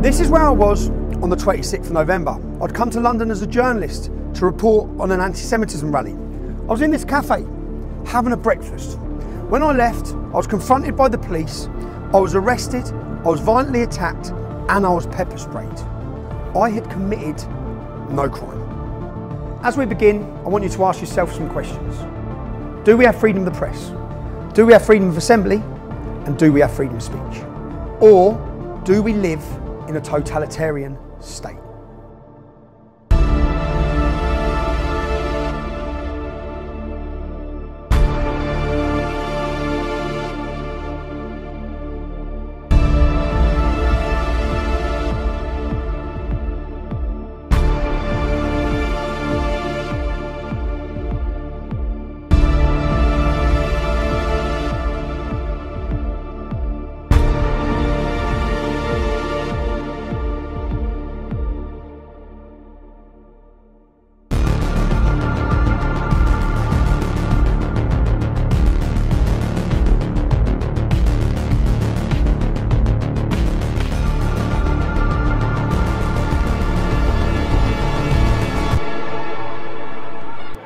This is where I was on the 26th of November. I'd come to London as a journalist to report on an anti-Semitism rally. I was in this cafe, having a breakfast. When I left, I was confronted by the police, I was arrested, I was violently attacked, and I was pepper sprayed. I had committed no crime. As we begin, I want you to ask yourself some questions. Do we have freedom of the press? Do we have freedom of assembly? And do we have freedom of speech? Or do we live in a totalitarian state?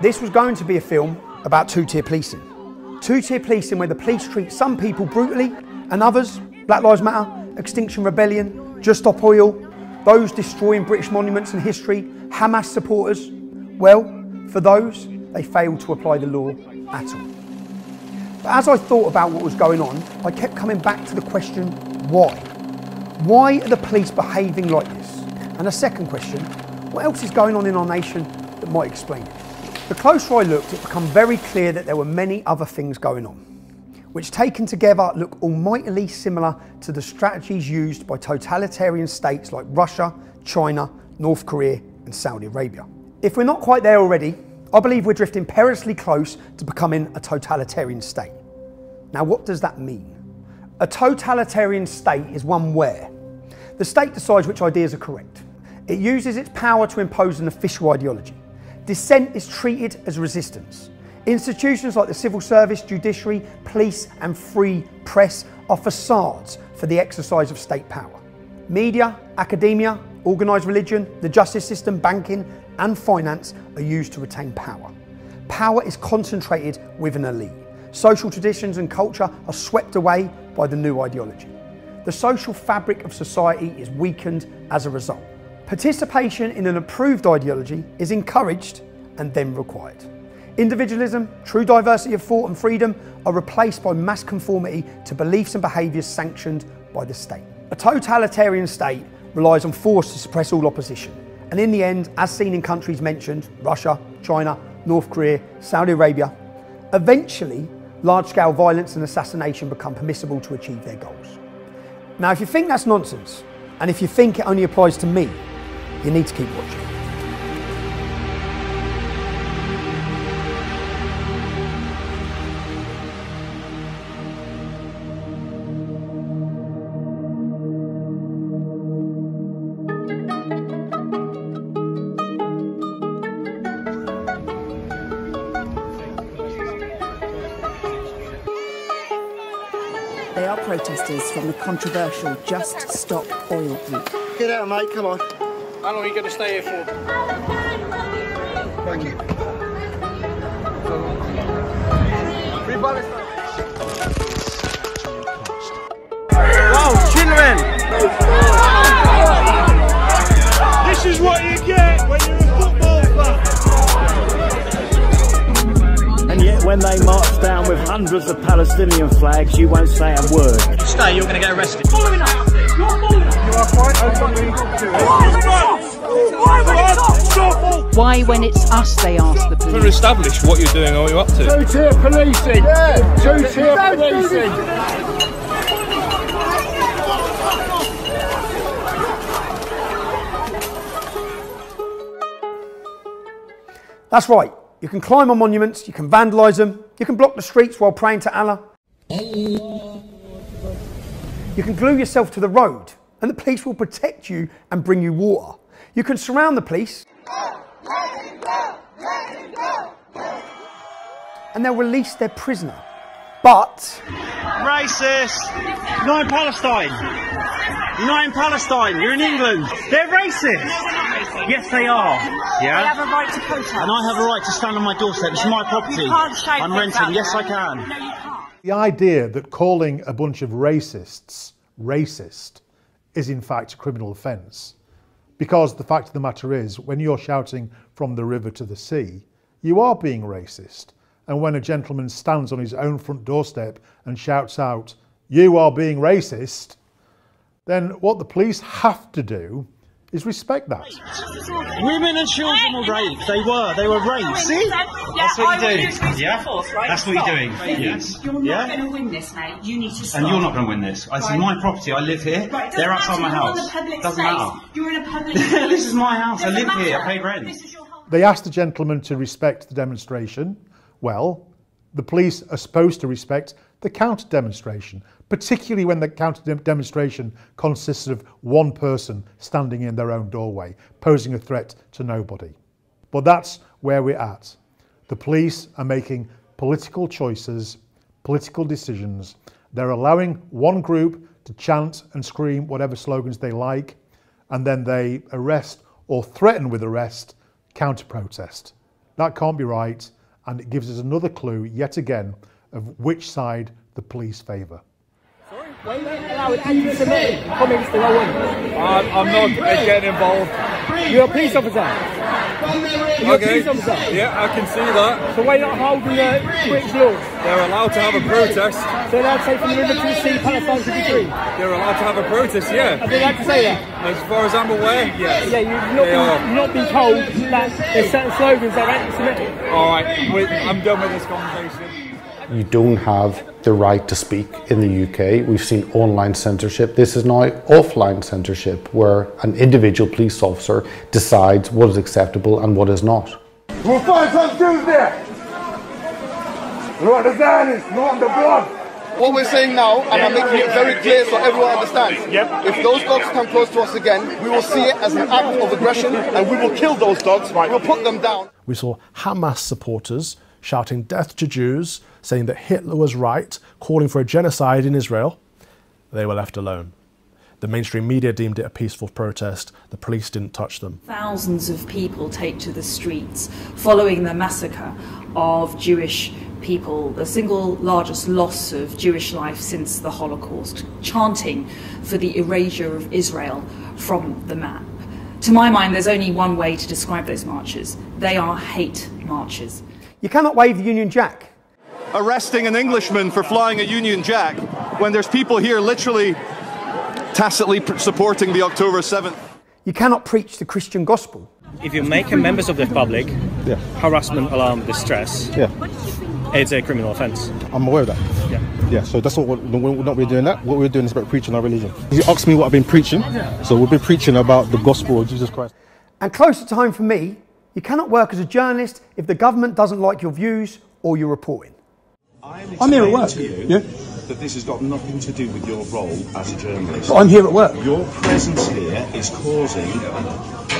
This was going to be a film about two-tier policing. Two-tier policing where the police treat some people brutally and others, Black Lives Matter, Extinction Rebellion, Just Stop Oil, those destroying British monuments and history, Hamas supporters, well, for those, they failed to apply the law at all. But as I thought about what was going on, I kept coming back to the question, why? Why are the police behaving like this? And a second question, what else is going on in our nation that might explain it? The closer I looked, it became very clear that there were many other things going on, which taken together look almightily similar to the strategies used by totalitarian states like Russia, China, North Korea and Saudi Arabia. If we're not quite there already, I believe we're drifting perilously close to becoming a totalitarian state. Now what does that mean? A totalitarian state is one where the state decides which ideas are correct. It uses its power to impose an official ideology. Dissent is treated as resistance. Institutions like the civil service, judiciary, police and free press are facades for the exercise of state power. Media, academia, organised religion, the justice system, banking and finance are used to retain power. Power is concentrated with an elite. Social traditions and culture are swept away by the new ideology. The social fabric of society is weakened as a result. Participation in an approved ideology is encouraged and then required. Individualism, true diversity of thought and freedom are replaced by mass conformity to beliefs and behaviours sanctioned by the state. A totalitarian state relies on force to suppress all opposition. And in the end, as seen in countries mentioned, Russia, China, North Korea, Saudi Arabia, eventually large-scale violence and assassination become permissible to achieve their goals. Now, if you think that's nonsense, and if you think it only applies to me, you need to keep watching. They are protesters from the controversial Just Stop Oil group. Get out, mate, come on. How long are you going to stay here for? Thank you. Wow, children! This is what you get when you're a football fan. And yet when they march down with hundreds of Palestinian flags, you won't say a word. If you stay, you're going to get arrested. You are quite openly doing Why, when it's us, they ask the police? To establish what you're doing and what you're up to. two-tier policing! Yeah. Two-tier policing! That's right, you can climb on monuments, you can vandalise them, you can block the streets while praying to Allah. You can glue yourself to the road and the police will protect you and bring you water. You can surround the police and they'll release their prisoner. But... Racist! Not in Palestine! You're not in Palestine, you're in England. They're racist. No, we're not racist. Yes, they are. Yeah. I have a right to protest. And I have a right to stand on my doorstep. It's my property. You can't shout I'm things renting. out Yes, there. I can. No, you can't. The idea that calling a bunch of racists racist is in fact a criminal offence. Because the fact of the matter is, when you're shouting from the river to the sea, you are being racist. And when a gentleman stands on his own front doorstep and shouts out, "You are being racist," then what the police have to do is respect that. Women and children were raped. They were raped. See? That's what you're doing. Yeah? That's what you're doing. Yes. You're not going to win this, mate. You need to stop. And you're not going to win this. It's my property. I live here. Right, they're outside my house. Doesn't matter. You're in a public space. This is my house. I live here. I pay rent. They asked the gentleman to respect the demonstration. Well, the police are supposed to respect the counter-demonstration, particularly when the counter-demonstration consists of one person standing in their own doorway, posing a threat to nobody. But that's where we're at. The police are making political choices, political decisions. They're allowing one group to chant and scream whatever slogans they like, and then they arrest or threaten with arrest counter-protest. That can't be right, and it gives us another clue, yet again, of which side the police favour. Why are you allowing anti-Semitic comments to go on? I'm not getting involved. You're a police officer. You're a police officer. Yeah, I can see that. So why are you not holding the British laws? They're allowed to have a protest. So they're allowed to say from the river to the sea, Palestine should be free? They're allowed to have a protest, yeah. Are they allowed to say that? As far as I'm aware, yes. Yeah, you've not been told that there's certain slogans that are anti-Semitic. Alright, I'm done with this conversation. You don't have the right to speak in the UK. We've seen online censorship. This is now offline censorship, where an individual police officer decides what is acceptable and what is not. We'll find some Jews there. We want the Zionists, we want the blood. What we're saying now, and I'm making it very clear so everyone understands, if those dogs come close to us again, we will see it as an act of aggression and we will kill those dogs, we'll put them down. We saw Hamas supporters shouting death to Jews, saying that Hitler was right, calling for a genocide in Israel. They were left alone. The mainstream media deemed it a peaceful protest. The police didn't touch them. Thousands of people take to the streets following the massacre of Jewish people, the single largest loss of Jewish life since the Holocaust, chanting for the erasure of Israel from the map. To my mind, there's only one way to describe those marches. They are hate marches. You cannot wave the Union Jack. Arresting an Englishman for flying a Union Jack when there's people here literally tacitly supporting the October 7th. You cannot preach the Christian gospel. If you make members of the public harassment, alarm, distress, it's a criminal offence. I'm aware of that. Yeah, so that's what we're not really doing that. What we're doing is about preaching our religion. You asked me what I've been preaching, so we've been preaching about the gospel of Jesus Christ. And closer to home for me, you cannot work as a journalist if the government doesn't like your views or your reporting. I'm here at work. Yeah? That this has got nothing to do with your role as a journalist. But I'm here at work. Your presence here is causing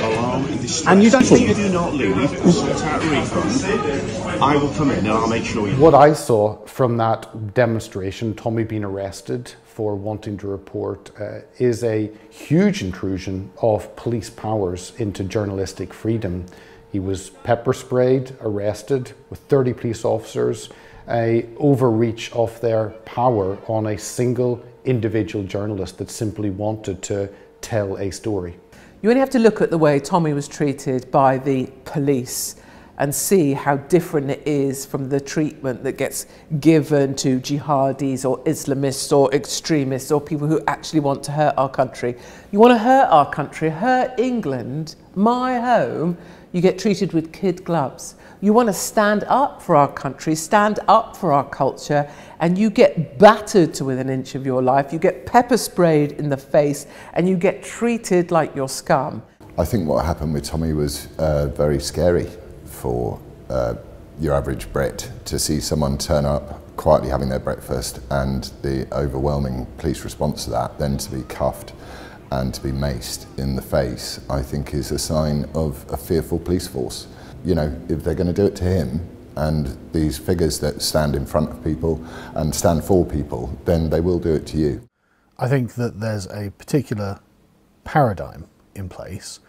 alarm and distress. And you don't if you do not leave, sort out a refund, I will come in and I'll make sure you... What I saw from that demonstration, Tommy being arrested for wanting to report, is a huge intrusion of police powers into journalistic freedom. He was pepper sprayed, arrested with 30 police officers, a overreach of their power on a single individual journalist that simply wanted to tell a story. You only have to look at the way Tommy was treated by the police and see how different it is from the treatment that gets given to jihadis or Islamists or extremists or people who actually want to hurt our country. You want to hurt our country, hurt England, my home, you get treated with kid gloves. You want to stand up for our country, stand up for our culture, and you get battered to within an inch of your life, you get pepper sprayed in the face, and you get treated like you're scum. I think what happened with Tommy was very scary for your average Brit, to see someone turn up quietly having their breakfast and the overwhelming police response to that, then to be cuffed and to be maced in the face, I think is a sign of a fearful police force. You know, if they're going to do it to him and these figures that stand in front of people and stand for people, then they will do it to you. I think that there's a particular paradigm in place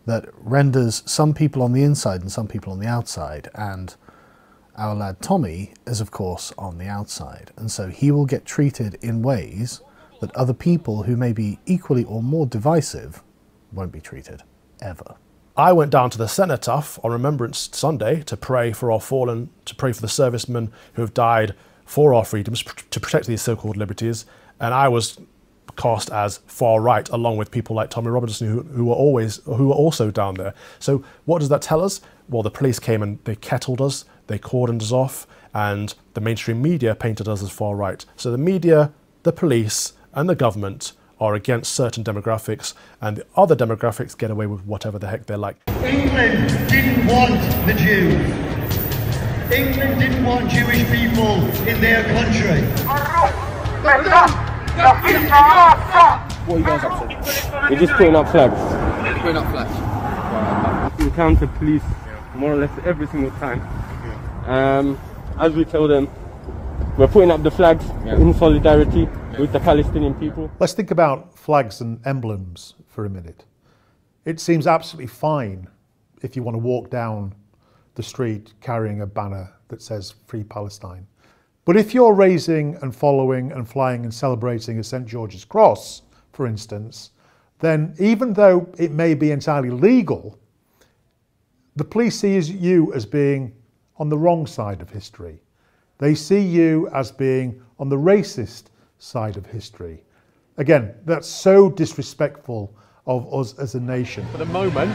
that renders some people on the inside and some people on the outside, and our lad Tommy is of course on the outside, and so he will get treated in ways that other people who may be equally or more divisive won't be treated, ever. I went down to the Cenotaph on Remembrance Sunday to pray for our fallen, to pray for the servicemen who have died for our freedoms, to protect these so-called liberties, and I was cast as far right, along with people like Tommy Robinson, who were also down there. So what does that tell us? Well, the police came and they kettled us, they cordoned us off, and the mainstream media painted us as far right. So the media, the police, and the government are against certain demographics, and the other demographics get away with whatever the heck they're like. England didn't want the Jews. England didn't want Jewish people in their country. What are you guys up to? We're just putting up flags. Putting up flags. We encounter police more or less every single time. As we tell them, we're putting up the flags in solidarity with the Palestinian people. Let's think about flags and emblems for a minute. It seems absolutely fine if you want to walk down the street carrying a banner that says Free Palestine. But if you're raising and following and flying and celebrating a St. George's Cross, for instance, then even though it may be entirely legal, the police see you as being on the wrong side of history. They see you as being on the racist side of history. Again, that's so disrespectful of us as a nation. For the moment,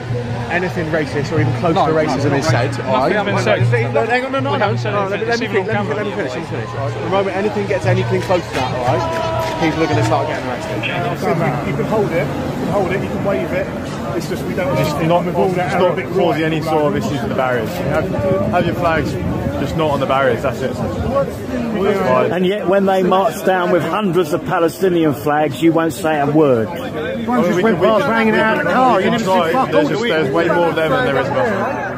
anything racist or even close to racism is said. Hang on, let me finish. For the moment, anything gets anything close to that, alright, people are going to start getting arrested. You can hold it, you can wave it. It's just we don't want not causing any sort of issues with the barriers. Have your flags just not on the barriers, that's it. And yet when they march down with hundreds of Palestinian flags, you won't say a word. One just went past hanging out of the car, you never see fuck all. There's way more of them than there is of us.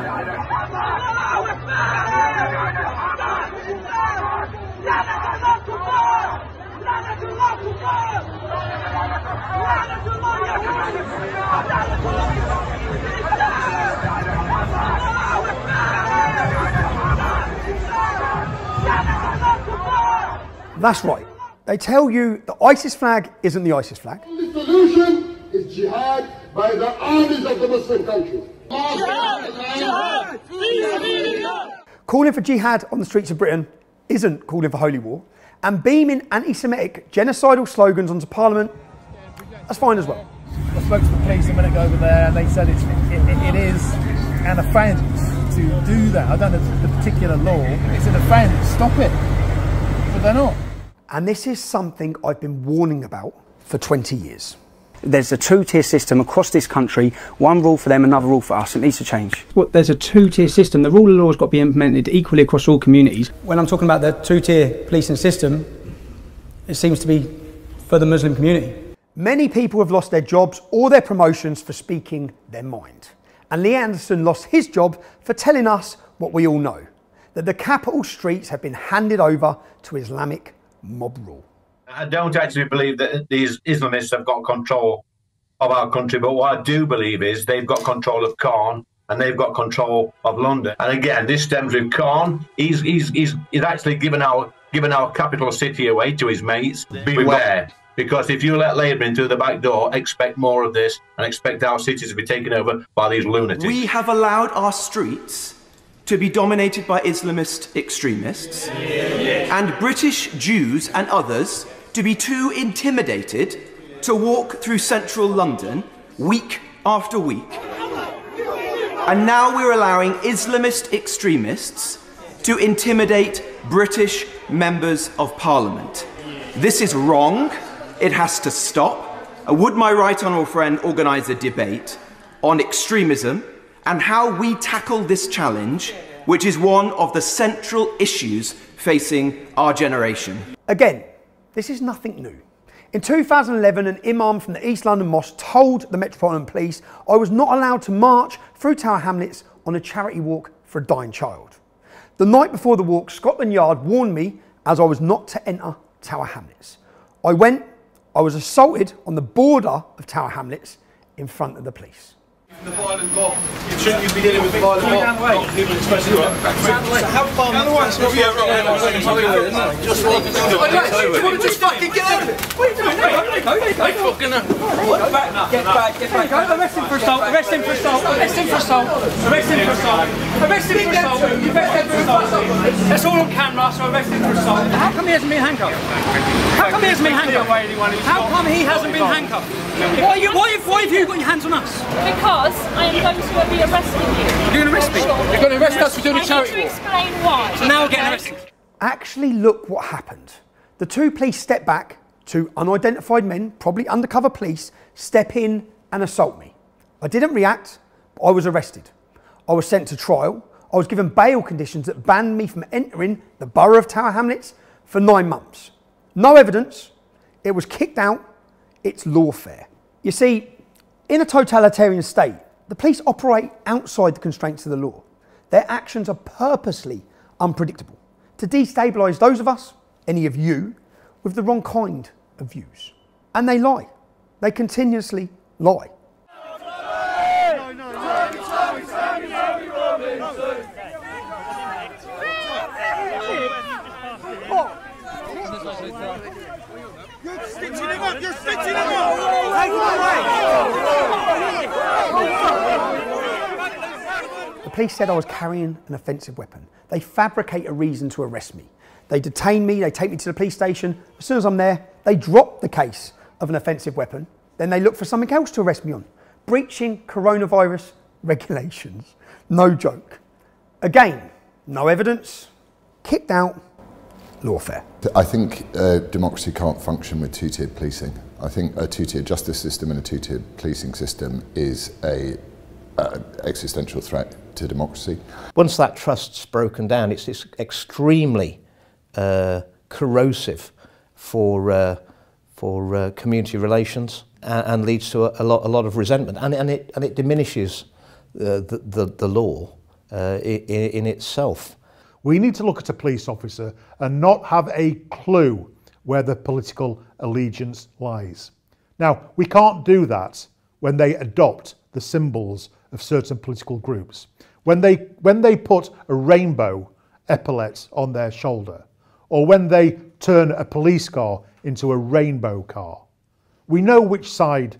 That's right. They tell you the ISIS flag isn't the ISIS flag. The solution is jihad by the armies of the Muslim countries. Calling for jihad on the streets of Britain isn't calling for holy war, and beaming anti-Semitic genocidal slogans onto Parliament, that's fine as well. I spoke to the police a minute ago over there, and they said it is an offence to do that. I don't know the particular law. It's an offence. Stop it. But they're not. And this is something I've been warning about for 20 years. There's a two-tier system across this country, one rule for them, another rule for us. It needs to change. Well, there's a two-tier system. The rule of law has got to be implemented equally across all communities. When I'm talking about the two-tier policing system, it seems to be for the Muslim community. Many people have lost their jobs or their promotions for speaking their mind. And Lee Anderson lost his job for telling us what we all know, that the capital streets have been handed over to Islamic mob rule. I don't actually believe that these Islamists have got control of our country, but what I do believe is they've got control of Khan and they've got control of London. And again, this stems with Khan. He's actually given our capital city away to his mates. Beware, because if you let Labour in through the back door, expect more of this and expect our cities to be taken over by these lunatics. We have allowed our streets to be dominated by Islamist extremists, and British Jews and others to be too intimidated to walk through central London week after week. And now we're allowing Islamist extremists to intimidate British members of Parliament. This is wrong. It has to stop. Would my right honourable friend organise a debate on extremism and how we tackle this challenge, which is one of the central issues facing our generation? Again, this is nothing new. In 2011, an imam from the East London Mosque told the Metropolitan Police I was not allowed to march through Tower Hamlets on a charity walk for a dying child. The night before the walk, Scotland Yard warned me as I was not to enter Tower Hamlets. I went, I was assaulted on the border of Tower Hamlets in front of the police. The violent mob. Shouldn't you be dealing with the violent mob? Not people expressing so how far? Just what? Do you want to just fucking get out of it? What are you doing? Get back. Go. Arrest him for assault. Arrest him for assault. Arrest him for assault. Arrest him for assault. Arrest him for assault. Arrest him for assault. That's all on camera, so arrest him for assault. How come he hasn't been handcuffed? How come he hasn't been handcuffed? How come he hasn't been handcuffed? Why have you got your hands on us? Because I am going to be arresting you. You're going to arrest me? You're going to arrest us for doing a charity walk? I need to explain why. So now we're getting arrested. Actually, look what happened. The two police stepped back, two unidentified men, probably undercover police, step in and assault me. I didn't react, but I was arrested. I was sent to trial. I was given bail conditions that banned me from entering the borough of Tower Hamlets for 9 months. No evidence. It was kicked out. It's lawfare. You see, in a totalitarian state, the police operate outside the constraints of the law. Their actions are purposely unpredictable to destabilise those of us, any of you, with the wrong kind of views. And they lie. They continuously lie. You're stitching him up! You're stitching him up! Take him away! The police said I was carrying an offensive weapon. They fabricate a reason to arrest me. They detain me, they take me to the police station. As soon as I'm there, they drop the case of an offensive weapon. Then they look for something else to arrest me on. Breaching coronavirus regulations. No joke. Again, no evidence, kicked out, lawfare. I think democracy can't function with two-tiered policing. I think a two-tiered justice system and a two-tiered policing system is a existential threat to democracy. Once that trust's broken down, it's extremely corrosive for community relations and leads to a lot of resentment, and it diminishes the law in itself. We need to look at a police officer and not have a clue where the political allegiance lies. Now, we can't do that when they adopt the symbols of certain political groups. When they put a rainbow epaulet on their shoulder, or when they turn a police car into a rainbow car. We know which side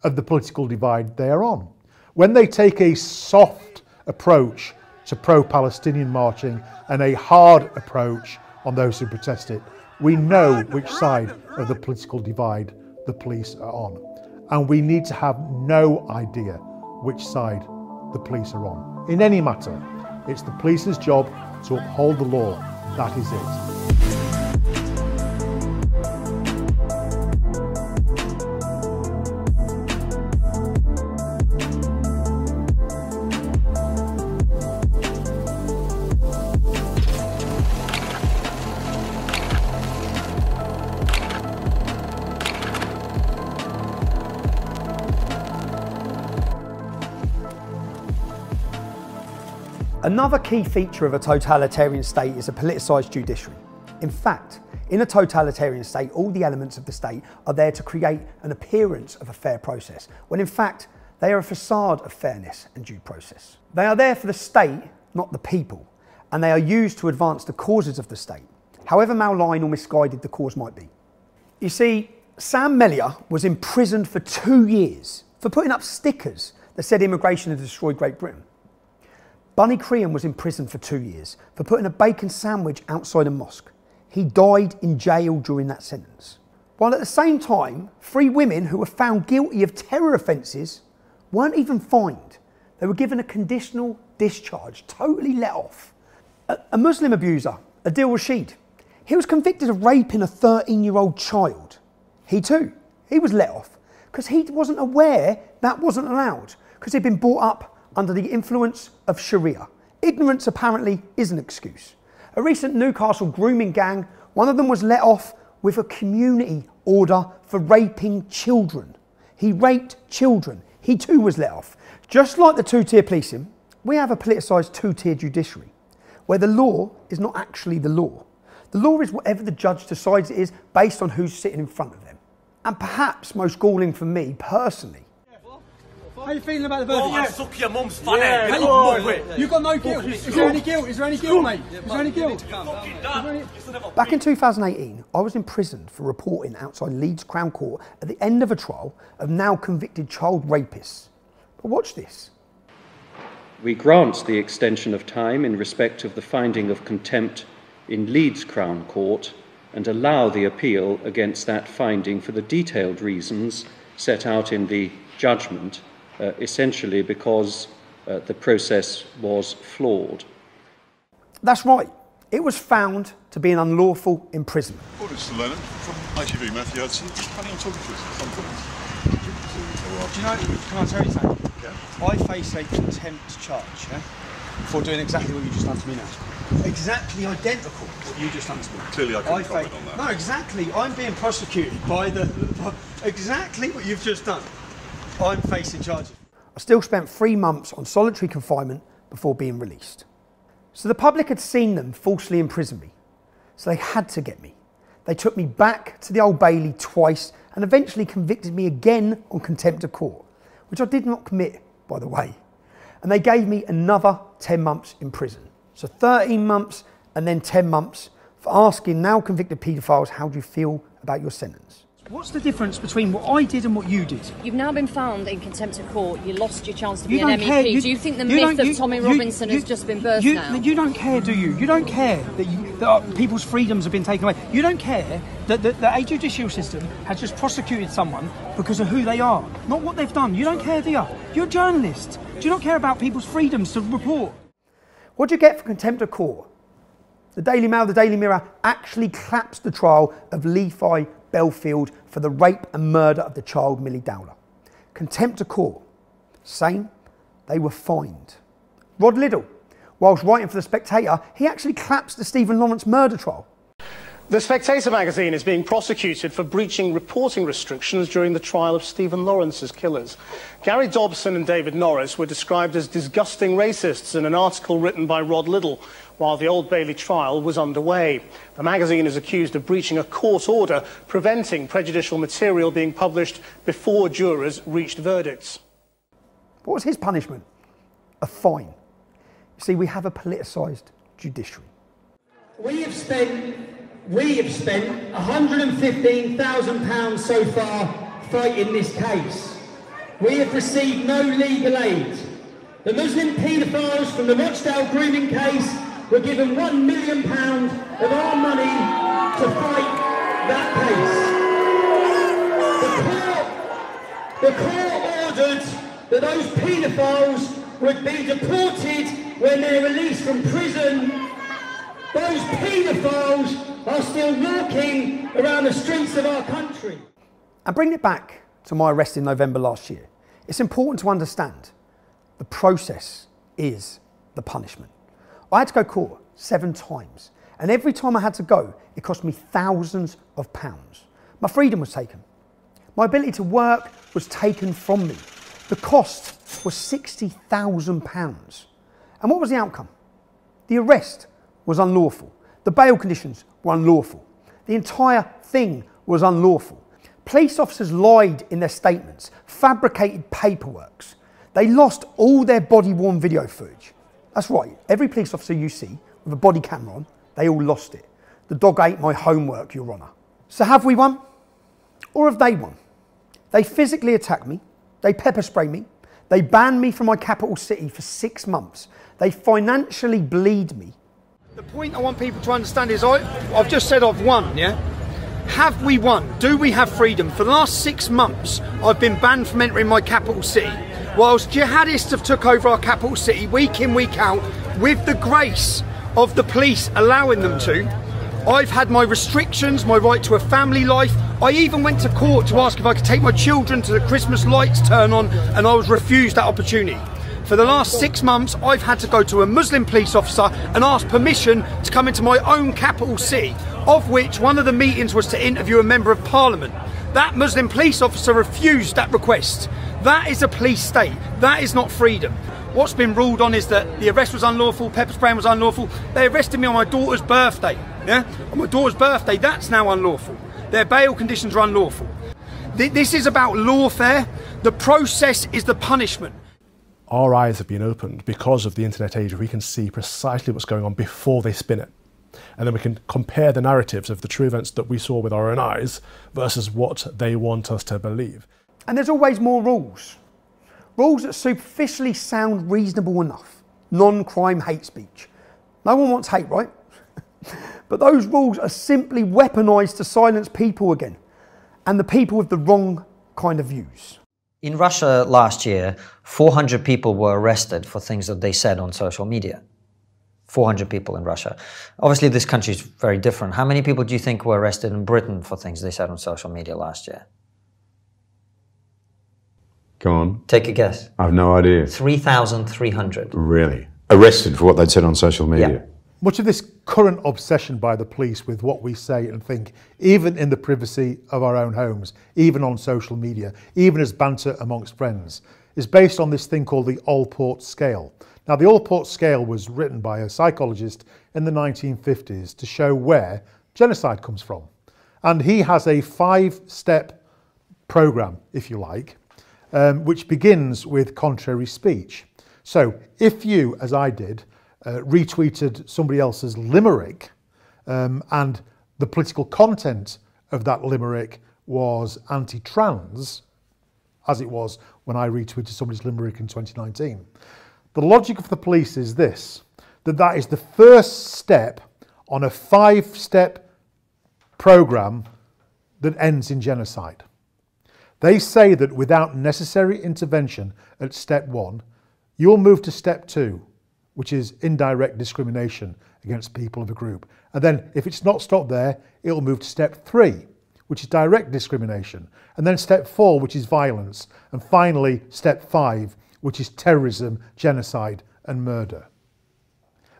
of the political divide they are on. When they take a soft approach to pro-Palestinian marching and a hard approach on those who protest it, we know which side of the political divide the police are on. And we need to have no idea which side the police are on. In any matter, it's the police's job to uphold the law. That is it. Another key feature of a totalitarian state is a politicised judiciary. In fact, in a totalitarian state, all the elements of the state are there to create an appearance of a fair process, when in fact, they are a facade of fairness and due process. They are there for the state, not the people, and they are used to advance the causes of the state, however malign or misguided the cause might be. You see, Sam Mellier was imprisoned for 2 years for putting up stickers that said immigration had destroyed Great Britain. Bunny Crean was imprisoned for 2 years for putting a bacon sandwich outside a mosque. He died in jail during that sentence. While at the same time, 3 women who were found guilty of terror offences weren't even fined. They were given a conditional discharge, totally let off. A Muslim abuser, Adil Rashid, he was convicted of raping a 13-year-old child. He was let off because he wasn't aware that wasn't allowed, because he'd been brought up under the influence of Sharia. Ignorance apparently is an excuse. A recent Newcastle grooming gang, one of them was let off with a community order for raping children. He raped children. He too was let off. Just like the two-tier policing, we have a politicised two-tier judiciary, where the law is not actually the law. The law is whatever the judge decides it is based on who's sitting in front of them. And perhaps most galling for me personally, how are you feeling about the verdict? Oh, I suck your mum's funny. You've got no guilt. Is there any guilt? Is there any guilt, mate? Is there any guilt? back in 2018, I was imprisoned for reporting outside Leeds Crown Court at the end of a trial of now convicted child rapists. But watch this. We grant the extension of time in respect of the finding of contempt in Leeds Crown Court and allow the appeal against that finding for the detailed reasons set out in the judgment, essentially because the process was flawed. That's right. It was found to be an unlawful imprisonment. Well, it's Lennon from ITV, Matthew Hudson. Just planning on talking to us at some point. Do you know, can I tell you something? Yeah. I face a contempt charge, yeah, for doing exactly what you just done to me now. Exactly identical what you just done to me. Clearly I can't comment on that. No, exactly. I'm being prosecuted by exactly what you've just done. I'm facing charges. I still spent 3 months on solitary confinement before being released. So the public had seen them falsely imprison me. So they had to get me. They took me back to the Old Bailey twice and eventually convicted me again on contempt of court, which I did not commit, by the way. And they gave me another 10 months in prison. So 13 months and then 10 months for asking now convicted paedophiles, how do you feel about your sentence? What's the difference between what I did and what you did? You've now been found in contempt of court. You lost your chance to be an MEP. Do you think the myth of Tommy Robinson has just been burst now? You don't care, do you? You don't care that people's freedoms have been taken away. You don't care that a judicial system has just prosecuted someone because of who they are, not what they've done. You don't care, do you? You're a journalist. Do you not care about people's freedoms to report? What do you get for contempt of court? The Daily Mail, the Daily Mirror actually collapsed the trial of Levi Belfield for the rape and murder of the child Millie Dowler. Contempt of court. Same, they were fined. Rod Liddell, whilst writing for The Spectator, he actually collapsed the Stephen Lawrence murder trial. The Spectator magazine is being prosecuted for breaching reporting restrictions during the trial of Stephen Lawrence's killers. Gary Dobson and David Norris were described as disgusting racists in an article written by Rod Liddell while the Old Bailey trial was underway. The magazine is accused of breaching a court order preventing prejudicial material being published before jurors reached verdicts. What was his punishment? A fine. You see, we have a politicised judiciary. We have spent £115,000 so far fighting this case. We have received no legal aid. The Muslim paedophiles from the Rochdale grooming case were given £1 million of our money to fight that case. The court ordered that those paedophiles would be deported when they're released from prison. Those paedophiles are still walking around the streets of our country. And bring it back to my arrest in November last year. It's important to understand the process is the punishment. I had to go to court 7 times, and every time I had to go, it cost me thousands of pounds. My freedom was taken. My ability to work was taken from me. The cost was £60,000. And what was the outcome? The arrest was unlawful. The bail conditions were unlawful. The entire thing was unlawful. Police officers lied in their statements, fabricated paperwork. They lost all their body-worn video footage. That's right, every police officer you see with a body camera on, they all lost it. The dog ate my homework, Your Honour. So have we won? Or have they won? They physically attacked me, they pepper sprayed me, they banned me from my capital city for 6 months, they financially bleed me. The point I want people to understand is I've just said I've won, yeah? Have we won? Do we have freedom? For the last 6 months, I've been banned from entering my capital city. Whilst jihadists have took over our capital city week in, week out, with the grace of the police allowing them to, I've had my restrictions, my right to a family life. I even went to court to ask if I could take my children to the Christmas lights turn on, and I was refused that opportunity. For the last 6 months, I've had to go to a Muslim police officer and ask permission to come into my own capital city, of which one of the meetings was to interview a member of parliament. That Muslim police officer refused that request. That is a police state. That is not freedom. What's been ruled on is that the arrest was unlawful, pepper spraying was unlawful. They arrested me on my daughter's birthday. Yeah? On my daughter's birthday, that's now unlawful. Their bail conditions are unlawful. This is about lawfare. The process is the punishment. Our eyes have been opened because of the internet age. We can see precisely what's going on before they spin it. And then we can compare the narratives of the true events that we saw with our own eyes versus what they want us to believe. And there's always more rules. Rules that superficially sound reasonable enough. Non-crime hate speech. No one wants hate, right? But those rules are simply weaponised to silence people again. And the people with the wrong kind of views. In Russia last year, 400 people were arrested for things that they said on social media. 400 people in Russia. Obviously, this country is very different. How many people do you think were arrested in Britain for things they said on social media last year? Go on. Take a guess. I've no idea. 3,300. Really? Arrested for what they'd said on social media? Yeah. Much of this current obsession by the police with what we say and think, even in the privacy of our own homes, even on social media, even as banter amongst friends, is based on this thing called the Allport scale. Now, the Allport scale was written by a psychologist in the 1950s to show where genocide comes from. And he has a 5-step program, if you like, which begins with contrary speech. So if you, as I did, retweeted somebody else's limerick and the political content of that limerick was anti-trans, as it was when I retweeted somebody's limerick in 2019. The logic of the police is this, that is the first step on a 5-step program that ends in genocide. They say that without necessary intervention at step 1, you'll move to step 2, which is indirect discrimination against people of a group. And then if it's not stopped there, it'll move to step 3, which is direct discrimination. And then step 4, which is violence. And finally, step 5, which is terrorism, genocide, and murder.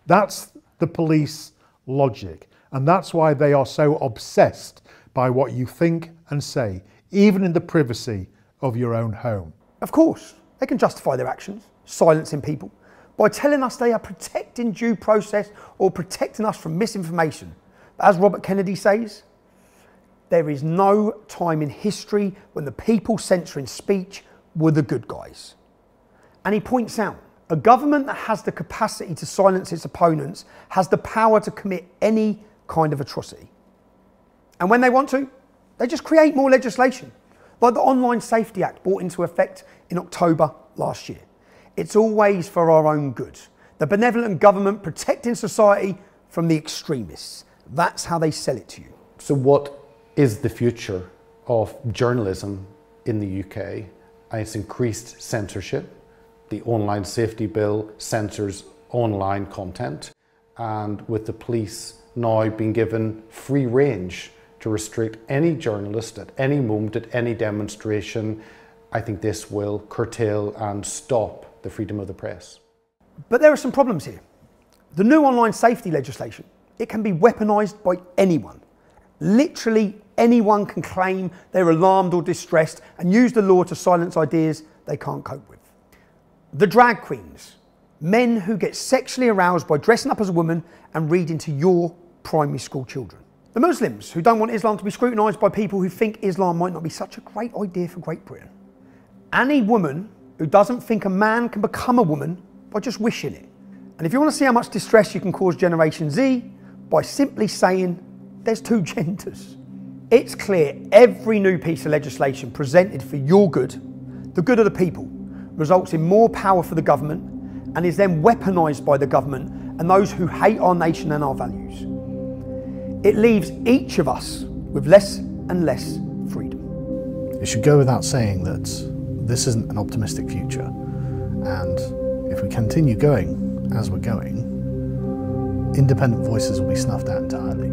That's the police logic. And that's why they are so obsessed by what you think and say, even in the privacy of your own home. Of course, they can justify their actions, silencing people, by telling us they are protecting due process or protecting us from misinformation. But as Robert Kennedy says, there is no time in history when the people censoring speech were the good guys. And he points out, a government that has the capacity to silence its opponents has the power to commit any kind of atrocity. And when they want to, they just create more legislation, like the Online Safety Act brought into effect in October last year. It's always for our own good. The benevolent government protecting society from the extremists. That's how they sell it to you. So what is the future of journalism in the UK? It's increased censorship. The Online Safety Bill censors online content. And with the police now being given free range to restrict any journalist at any moment, at any demonstration, I think this will curtail and stop the freedom of the press. But there are some problems here. The new online safety legislation, it can be weaponised by anyone. Literally anyone can claim they're alarmed or distressed and use the law to silence ideas they can't cope with. The drag queens, men who get sexually aroused by dressing up as a woman and reading to your primary school children. The Muslims who don't want Islam to be scrutinised by people who think Islam might not be such a great idea for Great Britain. Any woman who doesn't think a man can become a woman by just wishing it. And if you want to see how much distress you can cause Generation Z, by simply saying there's 2 genders. It's clear every new piece of legislation presented for your good, the good of the people, results in more power for the government and is then weaponised by the government and those who hate our nation and our values. It leaves each of us with less and less freedom. It should go without saying that this isn't an optimistic future, and if we continue going as we're going, independent voices will be snuffed out entirely.